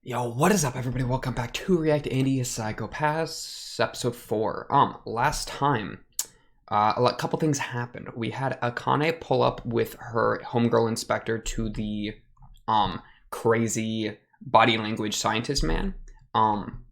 Yo, what is up, everybody? Welcome back to React Andy Psychopaths, episode 4. Last time, a couple things happened. We had Akane pull up with her homegirl inspector to the, crazy body language scientist man,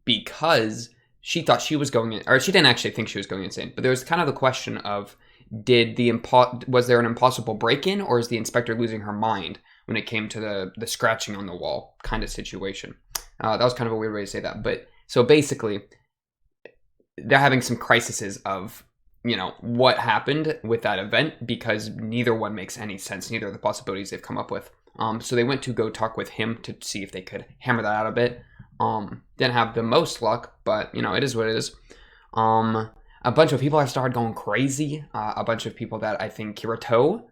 because she thought she was going in, or she didn't actually think she was going insane, but there was kind of the question of, was there an impossible break-in, or is the inspector losing her mind when it came to the scratching on the wall kind of situation? That was kind of a weird way to say that. But so basically, they're having some crises of, what happened with that event, because neither one makes any sense. Neither of the possibilities they've come up with. So they went to go talk with him to see if they could hammer that out a bit. Didn't have the most luck, but, it is what it is. A bunch of people have started going crazy. A bunch of people that I think Kirito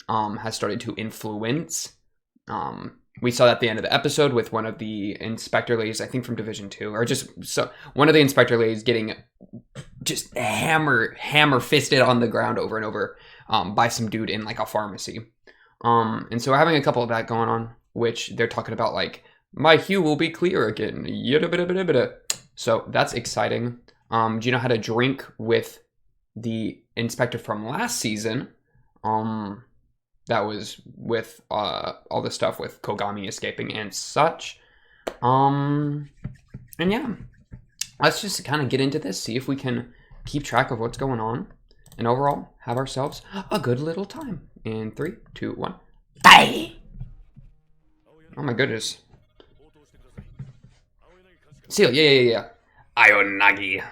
has started to influence. We saw that at the end of the episode with one of the inspector ladies, I think from Division 2, or one of the inspector ladies getting just hammer fisted on the ground over and over by some dude in like a pharmacy. And so we're having a couple of that going on, which they're talking about like, my hue will be clear again. So that's exciting. Gino had a drink with the inspector from last season. That was with all the stuff with Kogami escaping and such. And yeah, let's just kind of get into this, see if we can keep track of what's going on, and overall have ourselves a good little time. In 3, 2, 1, bye! Oh my goodness. Seal, yeah. Ayonagi.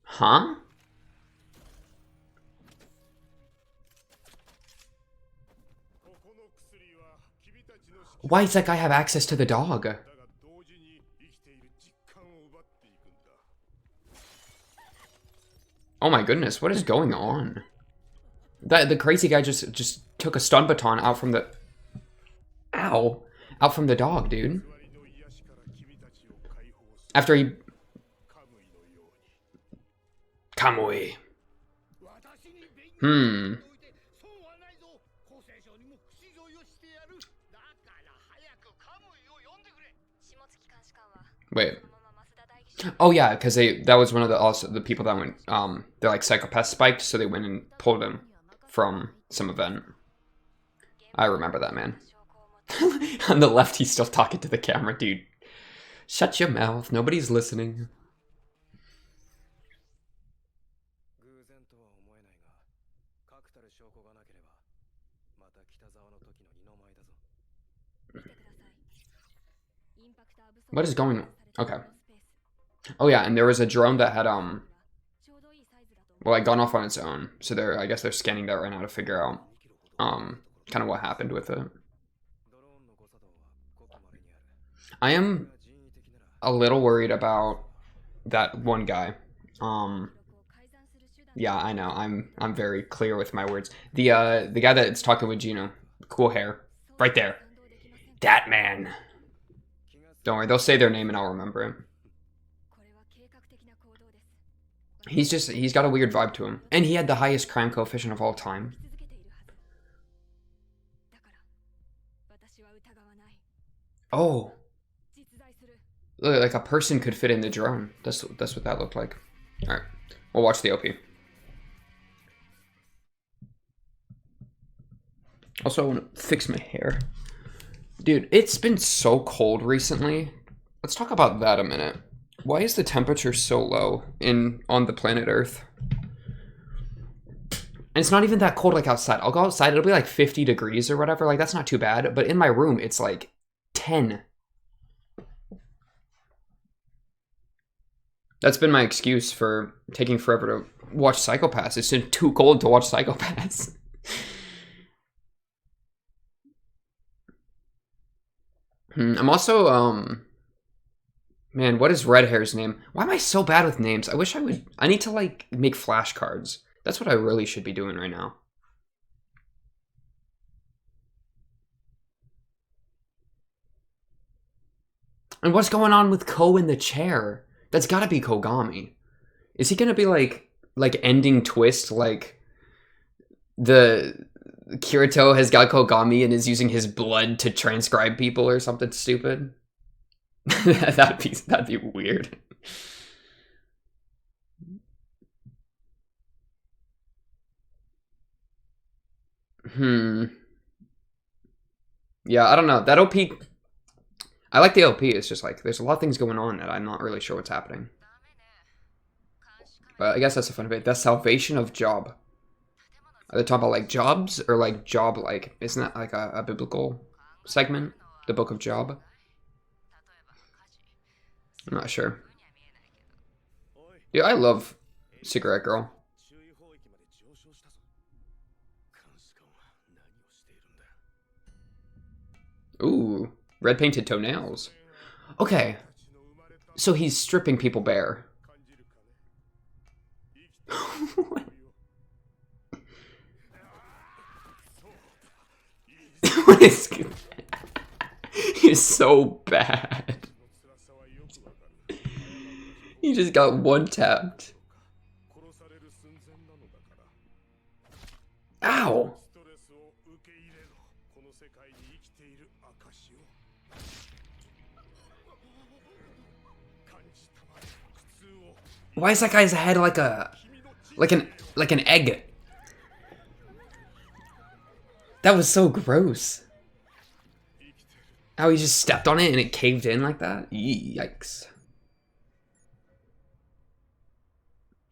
Huh? Why does that guy have access to the dog? Oh my goodness, what is going on? The crazy guy just took a stun baton out from the... Ow. Out from the dog, dude. After he... Kamui. Wait. Oh yeah, because that was one of the people that went they're like psychopath spiked, so they went and pulled him from some event. I remember that, man. On the left, he's still talking to the camera, dude. Shut your mouth. Nobody's listening. What is going on? Okay. Oh yeah, and there was a drone that had well, like gone off on its own. So I guess they're scanning that right now to figure out kind of what happened with it. I am a little worried about that one guy. Yeah, I know. I'm very clear with my words. The guy that's talking with Gino, cool hair, right there. That man. Don't worry, they'll say their name and I'll remember him. He's got a weird vibe to him. And he had the highest crime coefficient of all time. Oh. Look, like a person could fit in the drone. That's what that looked like. Alright, we'll watch the OP. Also, I want to fix my hair. Dude, it's been so cold recently. Let's talk about that a minute. Why is the temperature so low on the planet Earth? And it's not even that cold like outside. I'll go outside, it'll be like 50 degrees or whatever. Like, that's not too bad. But in my room, it's like 10. That's been my excuse for taking forever to watch Psychopaths. It's been too cold to watch Psychopaths. I'm also, man, what is Red Hair's name? Why am I so bad with names? I need to, like, make flashcards. That's what I really should be doing right now. And what's going on with Ko in the chair? That's gotta be Kogami. Is he gonna be, like ending twist, like The Kirito has got Kogami and is using his blood to transcribe people or something stupid. that'd be weird. Yeah, I don't know. That OP, I like the OP. It's just like there's a lot of things going on that I'm not really sure what's happening. But I guess that's a fun debate. The salvation of Job. Are they talking about like jobs or like job? Like, isn't that like a biblical segment? The Book of Job. I'm not sure. Yeah, I love Cigarette Girl. Ooh, red painted toenails. Okay, so he's stripping people bare. What is? He's so bad. He just got one tapped. Ow! Why is that guy's head like an egg? That was so gross. How he just stepped on it and it caved in like that? Yikes.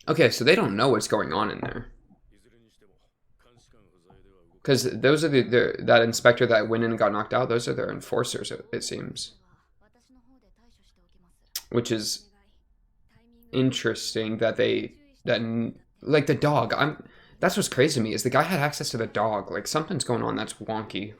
Okay, so they don't know what's going on in there. Because those are that inspector that went in and got knocked out, those are their enforcers, it seems. Which is interesting that like the dog, that's what's crazy to me, is the guy had access to the dog. Like, something's going on that's wonky.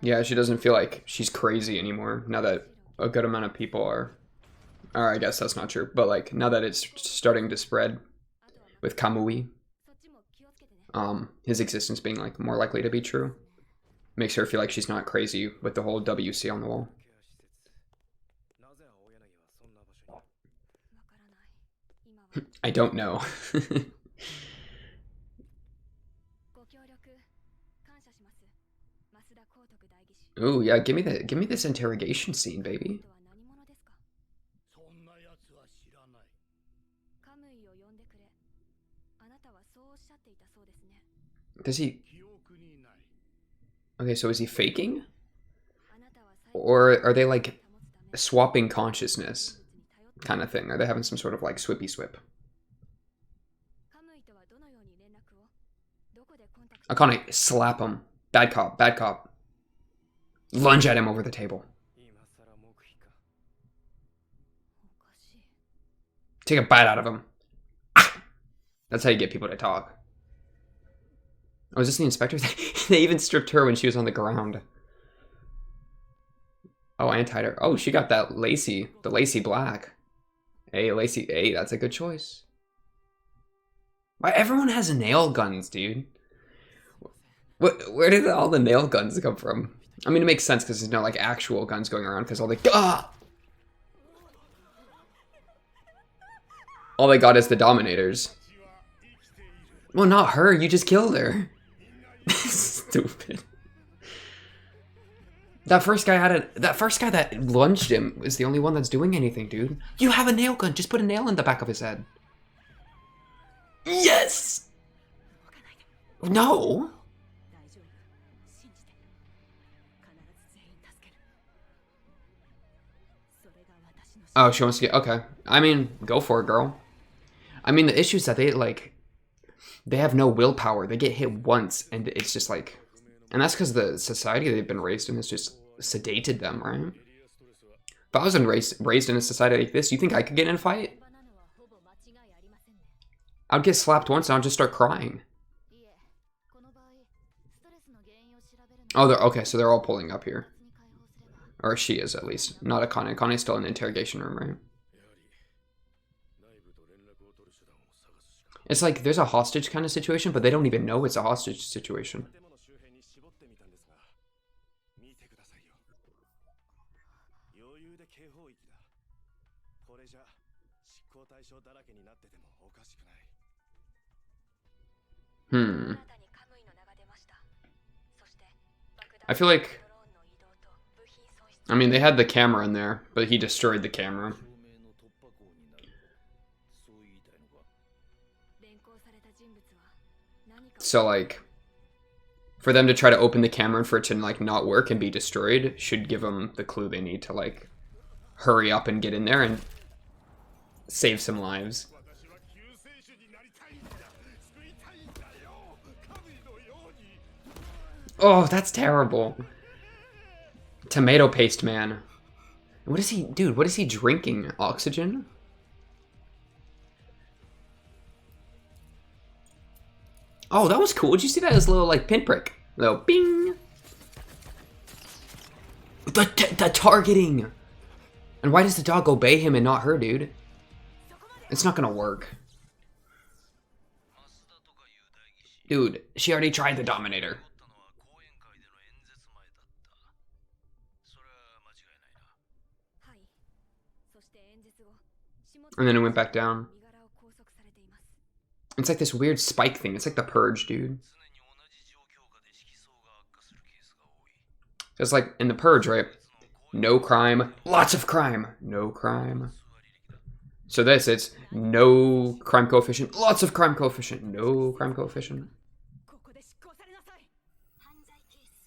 Yeah, she doesn't feel like she's crazy anymore now that a good amount of people are. Or I guess that's not true, but like now that it's starting to spread with Kamui, his existence being like more likely to be true, makes her feel like she's not crazy with the whole WC on the wall. I don't know. Ooh, yeah, give me this interrogation scene, baby. Does he? Okay, so is he faking? Or are they like swapping consciousness kind of thing? Are they having some sort of like swippy swip? Akane, slap him. Bad cop, bad cop. Lunge at him over the table. Take a bite out of him. That's how you get people to talk. Oh, is this the inspector? They even stripped her when she was on the ground. Oh, I untied her. Oh, she got that lacy, the lacy black. Hey, lacy, hey, that's a good choice. Why, everyone has nail guns, dude. Where did all the nail guns come from? I mean, it makes sense because there's no like actual guns going around because all they got is the Dominators. Well, not her. You just killed her. Stupid. That first guy that lunged him is the only one that's doing anything, dude. You have a nail gun. Just put a nail in the back of his head. Yes. No. Oh, she wants to get... Okay. I mean, go for it, girl. I mean, the issue is that they have no willpower. They get hit once, and it's just like... And that's because the society they've been raised in has just sedated them, right? If I was raised in a society like this, you think I could get in a fight? I'd get slapped once, and I'd just start crying. Oh, okay, so they're all pulling up here. Or she is, at least. Not Akane. Akane's still in the interrogation room, right? It's like there's a hostage kind of situation, but they don't even know it's a hostage situation. I feel like, I mean, they had the camera in there, but he destroyed the camera. So, like, for them to try to open the camera and for it to, like, not work and be destroyed should give them the clue they need to, like, hurry up and get in there and save some lives. Oh, that's terrible. Tomato paste man. What is he, dude, what is he drinking? Oxygen? Oh, that was cool. Did you see that as a little, like, pinprick? Little bing. The targeting. And why does the dog obey him and not her, dude? It's not gonna work. Dude, she already tried the Dominator. And then it went back down. It's like this weird spike thing. It's like the Purge, dude. It's like in the Purge, right? No crime, lots of crime. No crime. So this, it's no crime coefficient, lots of crime coefficient. No crime coefficient.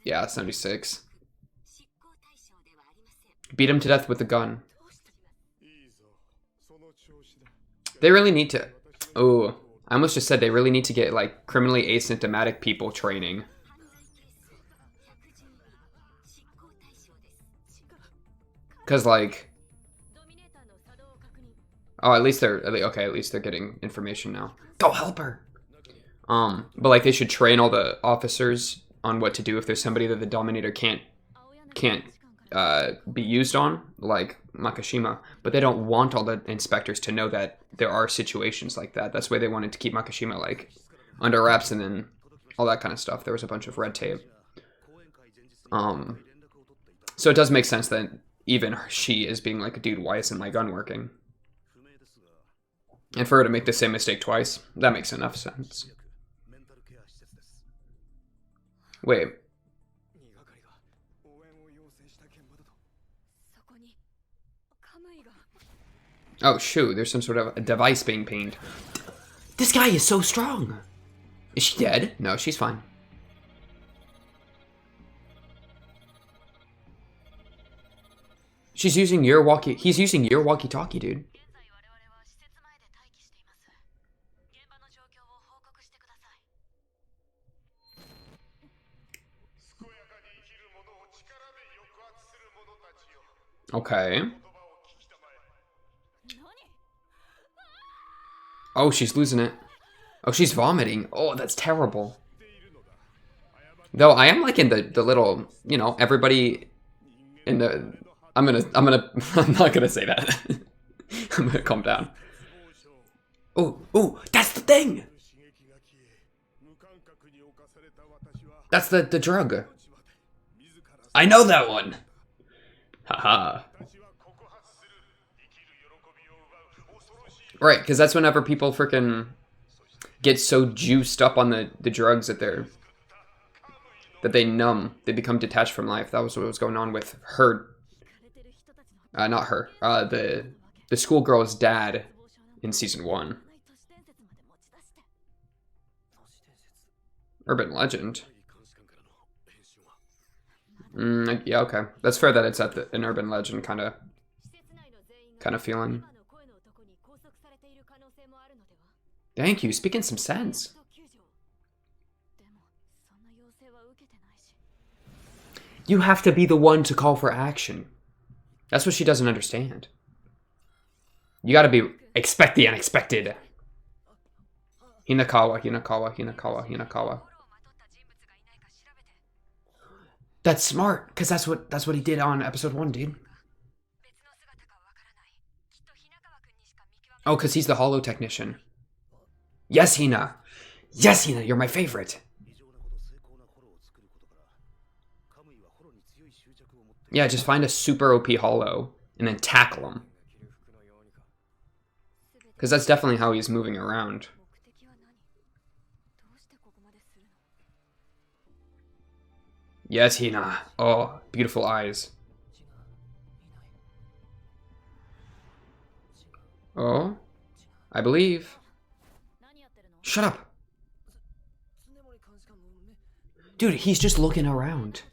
Yeah, 76. Beat him to death with a gun. They really need to... Oh, I almost just said they really need to get, like, criminally asymptomatic people training. Because, like... Oh, at least they're... Okay, at least they're getting information now. Go help her! But, like, they should train all the officers on what to do if there's somebody that the Dominator can't be used on, like Makishima, but they don't want all the inspectors to know that there are situations like that. That's why they wanted to keep Makishima, like, under wraps and then all that kind of stuff. There was a bunch of red tape. So it does make sense that even she is being like, dude, why isn't my gun working? And for her to make the same mistake twice, that makes enough sense. Wait. Oh, shoot, there's some sort of a device being pinged. This guy is so strong. Is she dead? No, she's fine. She's using your walkie... He's using your walkie-talkie, dude. Okay. Oh, she's losing it. Oh, she's vomiting. Oh, that's terrible. Though I am like in the little, you know, everybody in the... I'm not gonna say that. I'm gonna calm down. Oh, that's the thing! That's the drug. I know that one! Haha. Right, because that's whenever people freaking get so juiced up on the drugs that they numb. They become detached from life. That was what was going on with her. Not her. The schoolgirl's dad in season 1. Urban legend. Yeah, okay. That's fair that it's at an urban legend kind of feeling. Thank you, speaking some sense. You have to be the one to call for action. That's what she doesn't understand. You gotta expect the unexpected. Hinakawa. That's smart, because that's what he did on episode 1, dude. Oh, because he's the holo technician. Yes, Hina. Yes, Hina, you're my favorite. Yeah, just find a super OP hollow and then tackle him. Because that's definitely how he's moving around. Yes, Hina. Oh, beautiful eyes. Oh, I believe. Shut up. Dude, he's just looking around.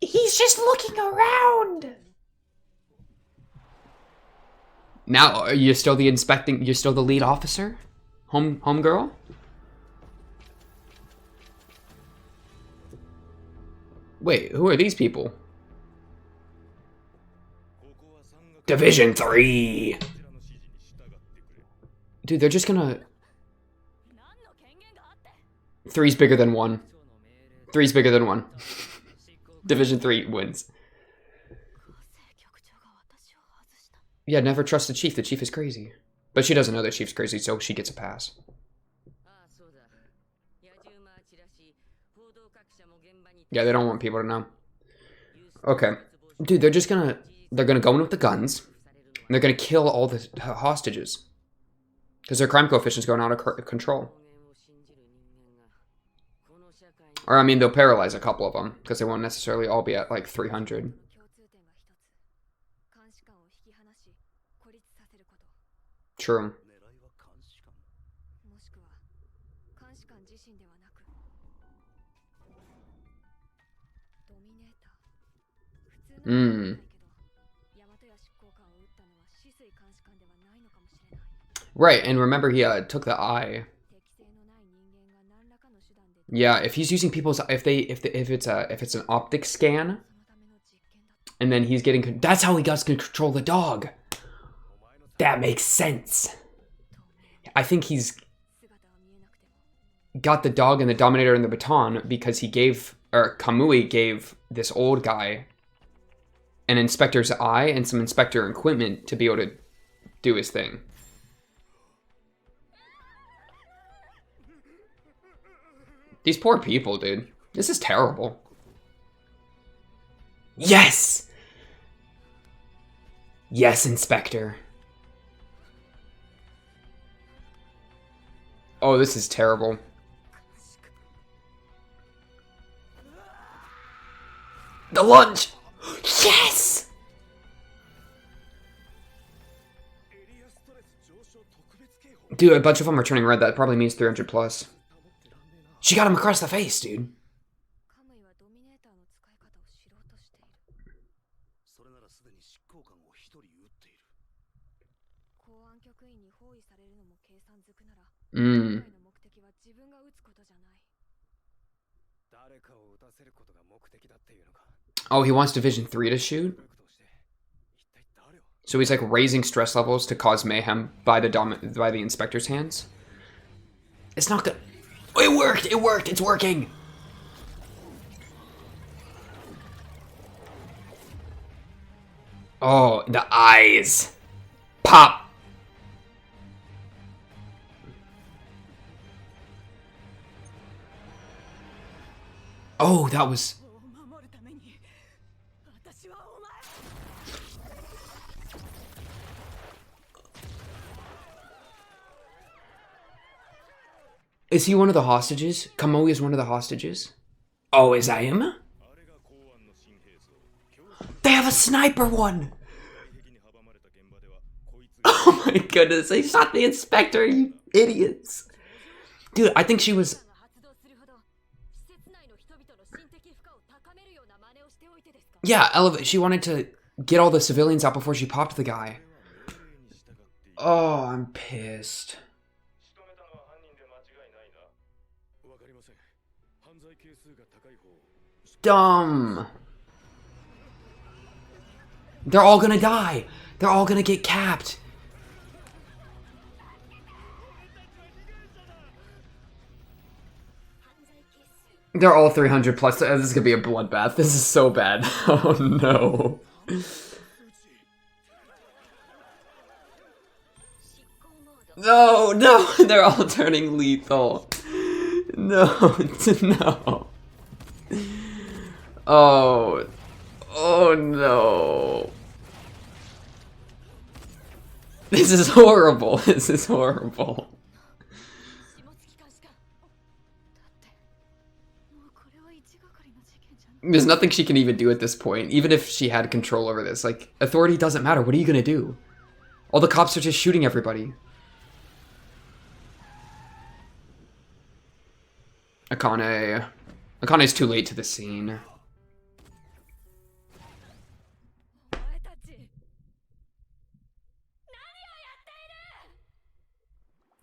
He's just looking around. Now, are you still the you're still the lead officer? Home girl? Wait, who are these people? Division 3. Dude, they're just gonna... 3's bigger than 1. 3's bigger than 1. Division 3 wins. Yeah, never trust the chief. The chief is crazy. But she doesn't know the chief's crazy, so she gets a pass. Yeah, they don't want people to know. Okay. Dude, they're gonna go in with the guns. And they're gonna kill all the hostages. Because their crime coefficient's going out of control. Or, I mean, they'll paralyze a couple of them. Because they won't necessarily all be at, like, 300. True. Right, and remember he took the eye. Yeah, if he's using people's if it's an optic scan, and then he's getting that's how he got to control the dog. That makes sense. I think he's got the dog and the Dominator and the baton because he gave Kamui gave this old guy an inspector's eye and some inspector equipment to be able to do his thing. These poor people, dude. This is terrible. Yes! Yes, Inspector. Oh, this is terrible. The lunge! Yes! Dude, a bunch of them are turning red. That probably means 300 plus. She got him across the face, dude. Oh, he wants Division 3 to shoot? So he's like raising stress levels to cause mayhem by the inspector's hands? It's not good. It worked! It worked! It's working! Oh, the eyes. Pop! Oh, that was... Is he one of the hostages? Kamui is one of the hostages? Oh, is that him? They have a sniper one! Oh my goodness, they shot the inspector, you idiots! Dude, I think she was... Yeah, elevate. She wanted to get all the civilians out before she popped the guy. Oh, I'm pissed. Dumb. They're all gonna die. They're all gonna get capped. They're all 300 plus. This is gonna be a bloodbath. This is so bad. Oh no. No, no, they're all turning lethal. No, no. Oh, oh no. This is horrible. This is horrible. There's nothing she can even do at this point, even if she had control over this. Like, authority doesn't matter. What are you gonna do? All the cops are just shooting everybody. Akane. Akane's too late to the scene.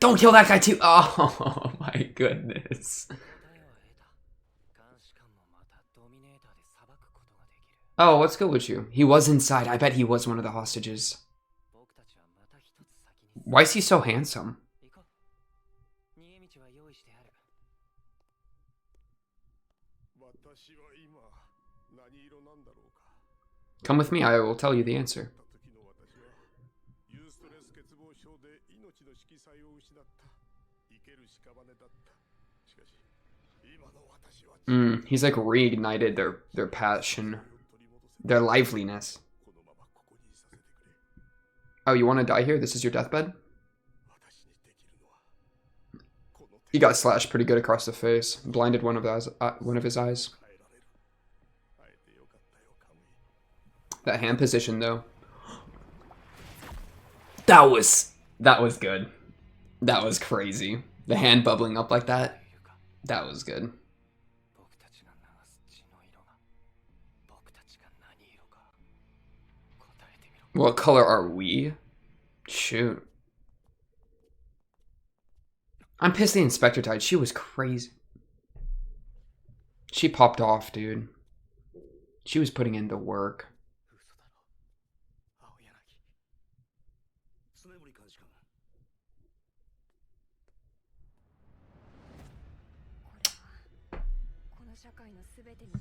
Don't kill that guy too! Oh my goodness. Oh, what's good with you? He was inside. I bet he was one of the hostages. Why is he so handsome? Come with me, I will tell you the answer. He's like reignited their passion, their liveliness. Oh, you want to die here? This is your deathbed? He got slashed pretty good across the face. Blinded one of his eyes. That hand position though. That was good. That was crazy. The hand bubbling up like that. That was good. What color are we? Shoot. I'm pissed the inspector died. She was crazy. She popped off, dude. She was putting in the work.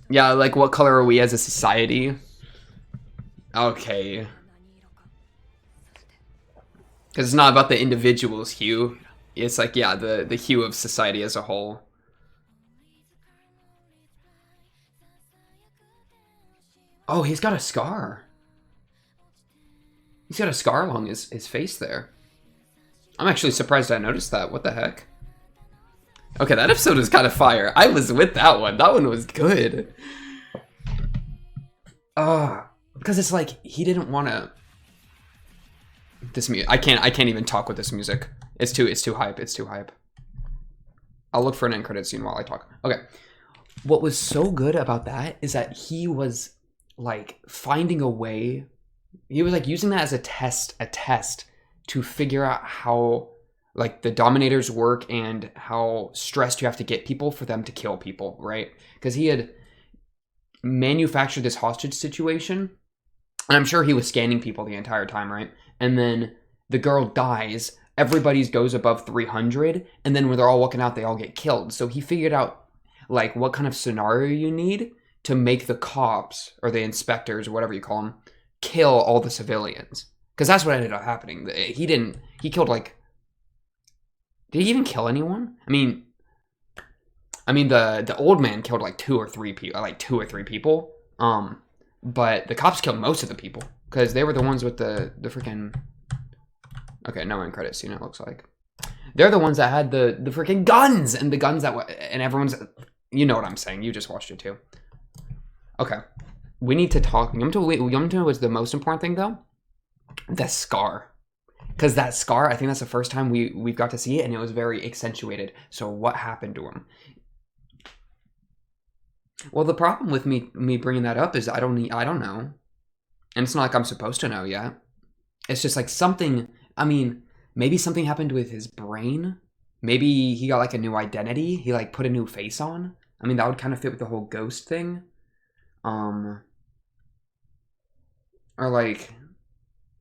Yeah, like what color are we as a society? Okay. Because it's not about the individual's hue. It's like, yeah, the hue of society as a whole. Oh, he's got a scar. He's got a scar along his face there. I'm actually surprised I noticed that. What the heck? Okay, that episode was kind of fire. I was with that one. That one was good. Because it's like he didn't want to. This music, I can't even talk with this music. It's too hype. It's too hype. I'll look for an end credit scene while I talk. Okay. What was so good about that is that he was like finding a way. He was like using that as a test to figure out how like the Dominators work and how stressed you have to get people for them to kill people, right? Because he had manufactured this hostage situation, and I'm sure he was scanning people the entire time, right? And then the girl dies, everybody goes above 300, and then when they're all walking out, they all get killed. So he figured out like what kind of scenario you need to make the cops or the inspectors or whatever you call them kill all the civilians. Because that's what ended up happening. He killed like, did he even kill anyone? I mean the old man killed like two or three people. But the cops killed most of the people because they were the ones with the freaking. Okay, no end credit scene. It looks like they're the ones that had the freaking guns and the guns and everyone's. You know what I'm saying? You just watched it too. Okay, we need to talk. Yumto was the most important thing though. The scar. Because that scar, I think that's the first time we've got to see it, and it was very accentuated. So what happened to him? Well, the problem with me bringing that up is I don't know. And it's not like I'm supposed to know yet. It's just like something, I mean, maybe something happened with his brain. Maybe he got like a new identity. He like put a new face on. I mean, that would kind of fit with the whole ghost thing. Or like...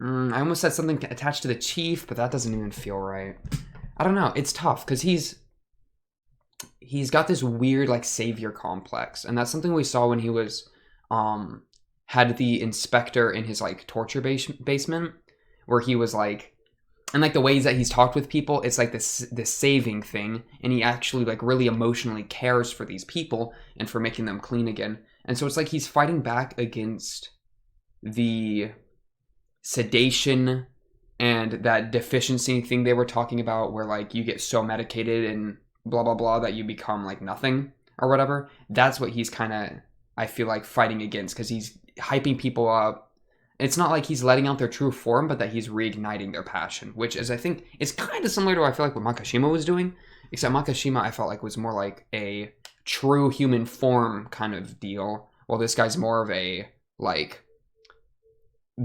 I almost said something attached to the chief, but that doesn't even feel right. I don't know. It's tough because he's got this weird like savior complex, and that's something we saw when he was had the inspector in his like torture basement, where he was like and like the ways that he's talked with people, it's like this saving thing, and he actually like really emotionally cares for these people and for making them clean again. And so it's like he's fighting back against the sedation and that deficiency thing they were talking about, where like you get so medicated and blah blah blah that you become like nothing or whatever. That's what he's kind of, I feel like, fighting against, because he's hyping people up. It's not like he's letting out their true form, but that he's reigniting their passion, which is, I think, is kind of similar to, I feel like, what Makishima was doing, except Makishima, I felt like, was more like a true human form kind of deal, while this guy's more of a, like,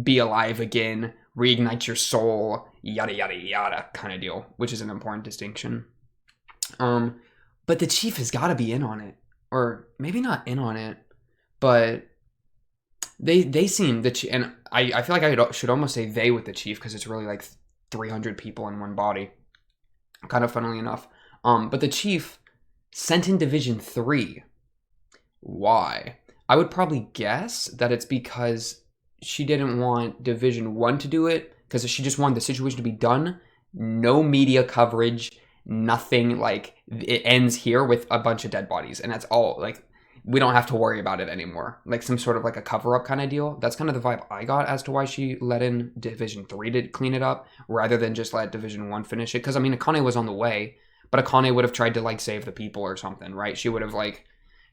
be alive again, reignite your soul, yada yada yada kind of deal, which is an important distinction. But the chief has got to be in on it, or maybe not in on it, but they seem and I feel like I should almost say they with the chief, because it's really like 300 people in one body, kind of funnily enough. But the chief sent in Division 3. Why? I would probably guess that it's because she didn't want Division 1 to do it, because she just wanted the situation to be done. No media coverage, nothing. Like, it ends here with a bunch of dead bodies, and that's all. Like, we don't have to worry about it anymore. Like some sort of like a cover-up kind of deal. That's kind of the vibe I got as to why she let in Division 3 to clean it up, rather than just let Division 1 finish it. Because, I mean, Akane was on the way, but Akane would have tried to, like, save the people or something, right? She would have, like,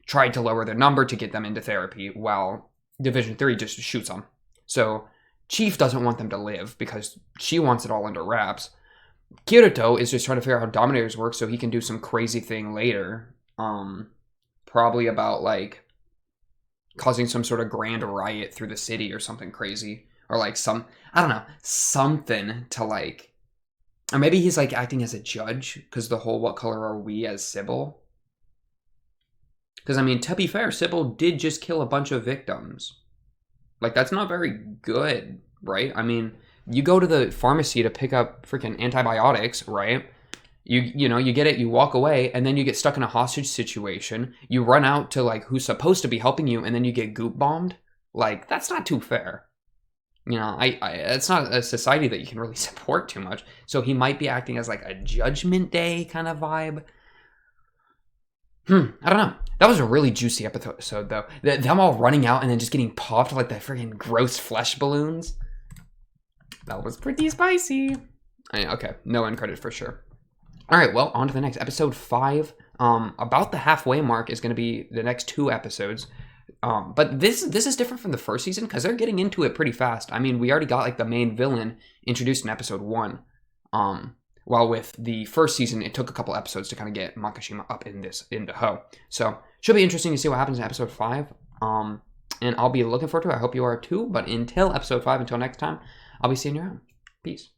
tried to lower their number to get them into therapy, while Division 3 just shoots them. So Chief doesn't want them to live, because she wants it all under wraps. Kirito is just trying to figure out how Dominators work so he can do some crazy thing later. Probably about, like, causing some sort of grand riot through the city or something crazy. Or, like, I don't know, something to, like... Or maybe he's, like, acting as a judge, because the whole what color are we as Sybil? Because, I mean, to be fair, Sybil did just kill a bunch of victims. Like, that's not very good, right? I mean, you go to the pharmacy to pick up freaking antibiotics, right? You know, you get it, you walk away, and then you get stuck in a hostage situation. You run out to, like, who's supposed to be helping you, and then you get goop bombed. Like, that's not too fair. You know, it's not a society that you can really support too much. So he might be acting as, like, a Judgment Day kind of vibe. I don't know. That was a really juicy episode, though. Them all running out and then just getting popped like the freaking gross flesh balloons. That was pretty spicy. Okay, no end credit for sure. All right, well, on to the next. Episode 5. About the halfway mark is going to be the next 2 episodes. But this is different from the first season, because they're getting into it pretty fast. I mean, we already got, like, the main villain introduced in episode 1. While with the first season, it took a couple episodes to kind of get Makishima up into Ho. So, should be interesting to see what happens in episode 5. And I'll be looking forward to it. I hope you are too. But until episode 5, until next time, I'll be seeing you around. Peace.